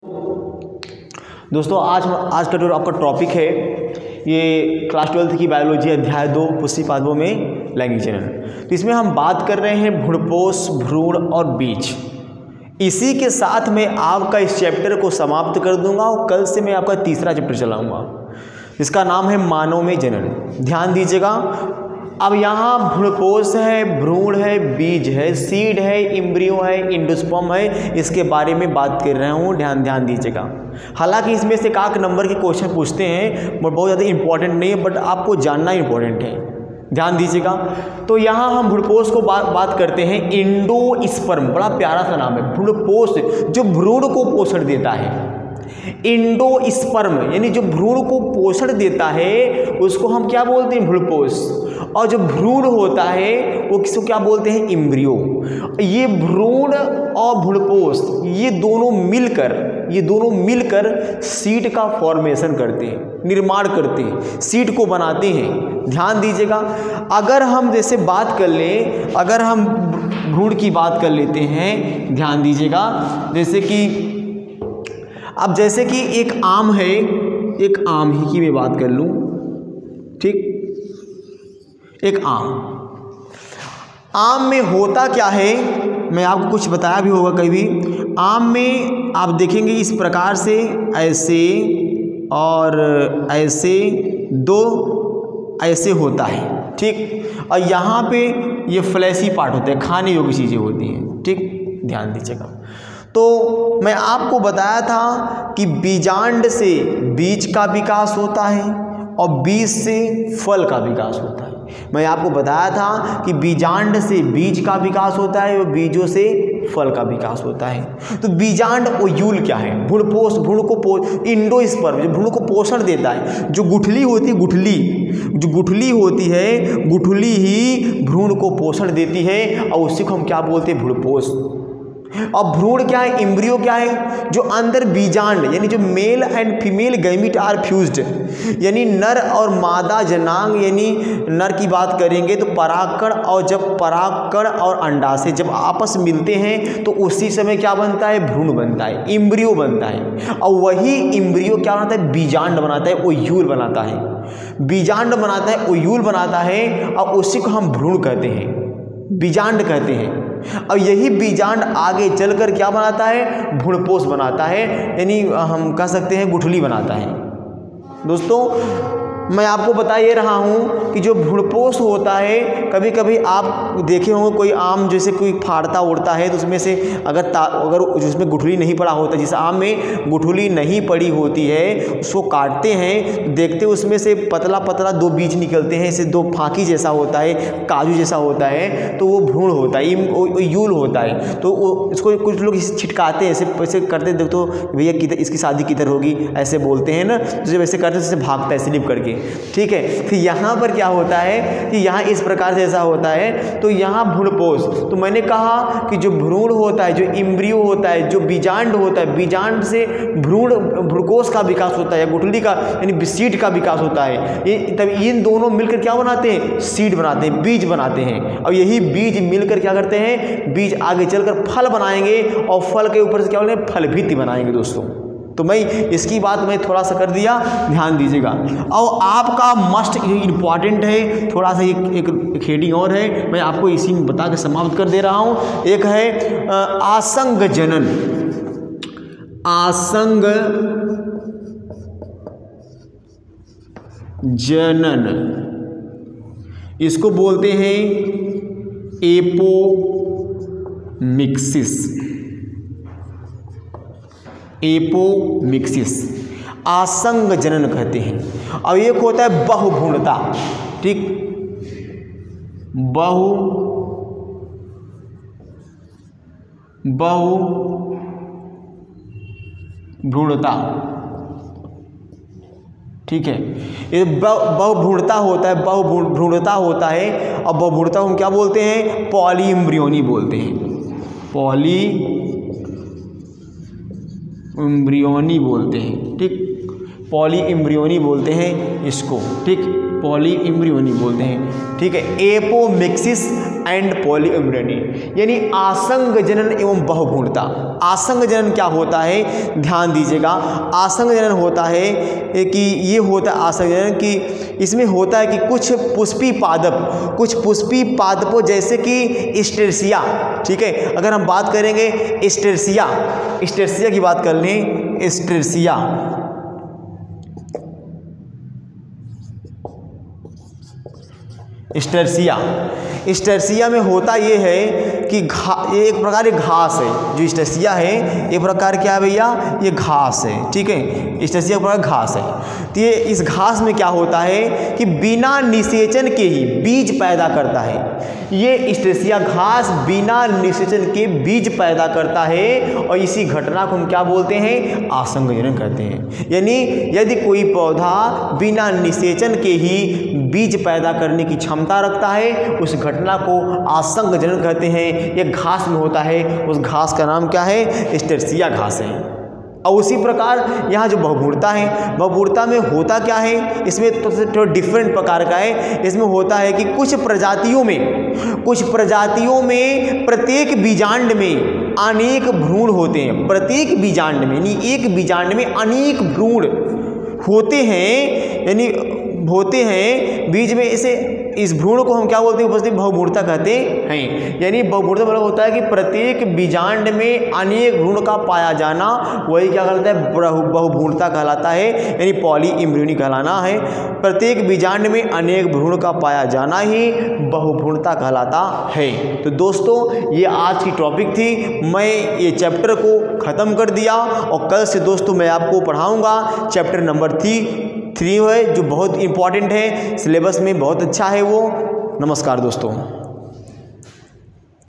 दोस्तों आज का जो आपका टॉपिक है ये क्लास 12th की बायोलॉजी अध्याय 2 पुष्टि पादपों में लैंगिक जनन। तो इसमें हम बात कर रहे हैं भ्रूणपोष, भ्रूण और बीज। इसी के साथ मैं आपका इस चैप्टर को समाप्त कर दूंगा और कल से मैं आपका तीसरा चैप्टर चलाऊंगा। इसका नाम है मानव में जनन। ध्यान दीजिएगा। अब यहाँ भ्रूणपोष है, भ्रूण है, बीज है, सीड है, इम्ब्रियो है, इंडोस्पर्म है, इसके बारे में बात कर रहा हूँ। ध्यान दीजिएगा। हालांकि इसमें से एक नंबर के क्वेश्चन पूछते हैं बट बहुत ज़्यादा इंपॉर्टेंट नहीं है, बट आपको जानना इंपॉर्टेंट है। ध्यान दीजिएगा। तो यहाँ हम भ्रूणपोष को बात करते हैं। इंडोस्पर्म, बड़ा प्यारा सा नाम है। भ्रूणपोष जो भ्रूण को पोषण देता है। इंडोस्पर्म यानी जो भ्रूण को पोषण देता है उसको हम क्या बोलते हैं? भ्रूणपोष। और जो भ्रूण होता है वो किसको क्या बोलते हैं? इम्ब्रियो। ये भ्रूण और भ्रूणपोष ये दोनों मिलकर सीड का फॉर्मेशन करते हैं, निर्माण करते हैं, सीड को बनाते हैं। ध्यान दीजिएगा। अगर हम जैसे बात कर लें, अगर हम भ्रूण की बात कर लेते हैं, ध्यान दीजिएगा। जैसे कि एक आम है, एक आम ही की मैं बात कर लूँ, ठीक। एक आम में होता क्या है, मैं आपको कुछ बताया भी होगा कहीं भी। आम में आप देखेंगे इस प्रकार से, ऐसे और ऐसे, दो ऐसे होता है, ठीक। और यहाँ पे ये फ्लैशी पार्ट होता है, खाने योग्य चीज़ें होती हैं, ठीक। ध्यान दीजिएगा। तो मैं आपको बताया था कि बीजांड से बीज का विकास होता है और बीज से फल का विकास होता है। मैं आपको बताया था कि बीजांड से बीज का विकास होता है और बीजों से फल का विकास होता है। तो बीजांड ओयूल क्या है? भ्रूणपोष, इंडोस्पर्म जो भ्रूण को पोषण देता है। जो गुठली होती है, गुठली ही भ्रूण को पोषण देती है और उसी को हम क्या बोलते हैं? भ्रूणपोष। और भ्रूण क्या है? इम्ब्रियो क्या है? जो अंदर बीजांड यानी जो male and female gamete are fused, यानी नर और मादा जनांग, यानी नर की बात करेंगे तो परागकण, और जब परागकण और अंडाशय जब आपस मिलते हैं तो उसी समय क्या बनता है? भ्रूण बनता है, इम्ब्रियो बनता है। और वही इम्ब्रियो क्या बनाता है? बीजांड बनाता है, ओयूल बनाता है। बीजांड बनाता है, ओयूल बनाता है और उसी को हम भ्रूण कहते हैं, बीजांड कहते हैं। और यही बीजांड आगे चलकर क्या बनाता है? भ्रूणपोष बनाता है, यानी हम कह सकते हैं गुठली बनाता है। दोस्तों मैं आपको बता ये रहा हूँ कि जो भ्रूणपोष होता है, कभी कभी आप देखे होंगे कोई आम जैसे कोई फाड़ता उड़ता है तो उसमें से अगर जिसमें गुठली नहीं पड़ा होता, जिस आम में गुठली नहीं पड़ी होती है उसको काटते हैं, देखते उसमें से पतला पतला दो बीज निकलते हैं, ऐसे दो फांकी जैसा होता है, काजू जैसा होता है, तो वो भ्रूण होता है, यूल होता है। तो इसको कुछ लोग छिटकाते हैं, ऐसे करते, देखो भैया इसकी शादी किधर होगी, ऐसे बोलते हैं ना। तो जब ऐसे करते जैसे भागता है स्लिप करके, ठीक है। फिर यहाँ पर क्या होता है कि यहाँ इस प्रकार से ऐसा होता है। तो यहाँ भ्रूणपोष, तो मैंने कहा कि जो भ्रूण होता है, जो इम्ब्रियो होता है, जो बीजांड होता है, बीजांड से भ्रूणकोष का विकास होता है, गुठली का यानी सीड का विकास होता है। तब इन दोनों मिलकर क्या बनाते हैं? सीड बनाते हैं, बीज बनाते हैं। और यही बीज मिलकर क्या करते हैं? बीज आगे चलकर फल बनाएंगे और फल के ऊपर से क्या बोलेंगे? फलभित्ति बनाएंगे। दोस्तों तो मैं इसकी बात मैं थोड़ा सा कर दिया, ध्यान दीजिएगा। और आपका मस्ट इम्पॉर्टेंट है, थोड़ा सा एक हेडिंग और है, मैं आपको इसी में बता के समाप्त कर दे रहा हूँ। एक है आसंग जनन। आसंग जनन इसको बोलते हैं एपोमिक्सिस। एपोमिक्सिस आसंग जनन कहते हैं। और एक होता है बहुभ्रूणता, ठीक। बहुभ्रूणता, ठीक है। ये बहुभ्रूणता होता है, बहुभ्रूणता होता है। और बहुभ्रूणता हम क्या बोलते हैं? पॉली एम्ब्रियोनी बोलते हैं, पॉली एम्ब्रियोनी बोलते हैं, ठीक। पॉली एम्ब्रियोनी बोलते हैं इसको, ठीक। पॉली एम्ब्रियोनी बोलते हैं, ठीक है। एपोमिक्सिस एंड पॉलीइम्ब्रियोनी, यानी आसंग जनन एवं बहुभ्रूणता। आसंग जनन क्या होता है, ध्यान दीजिएगा। आसंग जनन होता है कि ये होता है आसंग जनन कि इसमें होता है कि कुछ पुष्पी पादपों जैसे कि स्टेरसिया, ठीक है, अगर हम बात करेंगे स्टेरसिया की बात कर लें, स्टेरसिया में होता ये है कि ये एक प्रकार की घास है। जो स्टेरसिया है एक प्रकार क्या है भैया, ये घास है, ठीक है, स्टेरसिया एक प्रकार घास है। तो ये इस घास में क्या होता है कि बिना निषेचन के ही बीज पैदा करता है। ये स्टेरसिया घास बिना निषेचन के बीज पैदा करता है और इसी घटना को हम क्या बोलते हैं, आसंग जनन कहते हैं। यानी यदि कोई पौधा बिना निषेचन के ही बीज पैदा करने की क्षमता रखता है, उस घटना को आसंग जनन कहते हैं। ये घास में होता है, उस घास का नाम क्या है, स्टेरसिया घास है। और उसी प्रकार यहाँ जो बहुभ्रूणता है, बहुभ्रूणता में होता क्या है, इसमें तो डिफरेंट प्रकार का है। इसमें होता है कि कुछ प्रजातियों में प्रत्येक बीजांड में अनेक भ्रूण होते हैं। प्रत्येक बीजांड में यानी एक बीजांड में अनेक भ्रूण होते हैं, यानी होते हैं बीज में। इस भ्रूण को हम क्या बोलते हैं, उपस्थित बहुभ्रूणता कहते हैं। यानी बहुभ्रूणता मतलब होता है कि प्रत्येक बीजांड में अनेक भ्रूण का पाया जाना, वही क्या कहलाता है, बहुभ्रूणता कहलाता है, यानी पॉलीइम्ब्रियोनी कहलाना है। प्रत्येक बीजांड में अनेक भ्रूण का पाया जाना ही बहुभ्रूणता कहलाता है। तो दोस्तों ये आज की टॉपिक थी, मैं ये चैप्टर को ख़त्म कर दिया और कल से दोस्तों मैं आपको पढ़ाऊँगा चैप्टर नंबर 3 है, जो बहुत इंपॉर्टेंट है, सिलेबस में बहुत अच्छा है वो। नमस्कार दोस्तों।